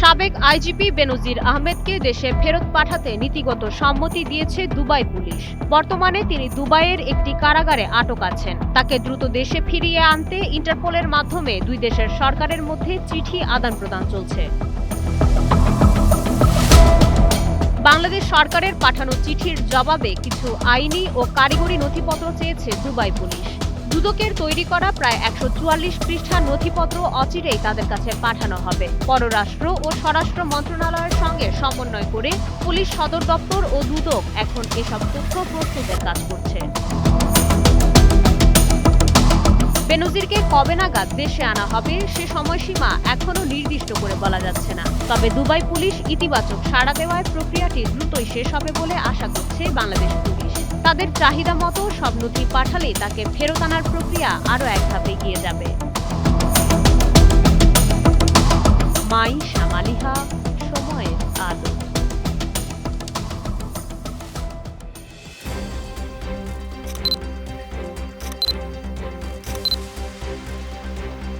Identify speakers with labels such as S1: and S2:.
S1: সাবেক আইজিপি বেনজির আহমেদকে দেশে ফেরত পাঠাতে নীতিগত সম্মতি দিয়েছে দুবাই পুলিশ। বর্তমানে তিনি দুবাইয়ের একটি কারাগারে আটক আছেন। তাকে দ্রুত দেশে ফিরিয়ে আনতে ইন্টারপোলের মাধ্যমে দুই দেশের সরকারের মধ্যে চিঠি আদান-প্রদান চলছে। বাংলাদেশ সরকারের পাঠানো চিঠির জবাবে কিছু আইনি ও কারিগরি নথিপত্র চেয়েছে দুবাই পুলিশ। দুদকের তৈরি করা প্রায় ১৪৪ পৃষ্ঠার নথিপত্র অচিরেই তাদের কাছে পাঠানো হবে। পররাষ্ট্র ও স্বরাষ্ট্র মন্ত্রণালয়ের সঙ্গে সমন্বয় করে পুলিশ সদর দপ্তর ও দুদক এখন এসব তথ্য প্রস্তুতের কাজ করছে। বেনজিরকে কবে নাগাদ দেশে আনা হবে সে সময়সীমা এখনো নির্দিষ্ট করে বলা যাচ্ছে না। তবে দুবাই পুলিশ ইতিবাচক সাড়া দেওয়ায় প্রক্রিয়াটি দ্রুতই শেষ হবে বলে আশা করছে বাংলাদেশ পুলিশ। তাদের চাহিদা মতো সব নথি পাঠালেই তাকে ফেরত আনার প্রক্রিয়া আরও এক ধাপ এগিয়ে যাবে।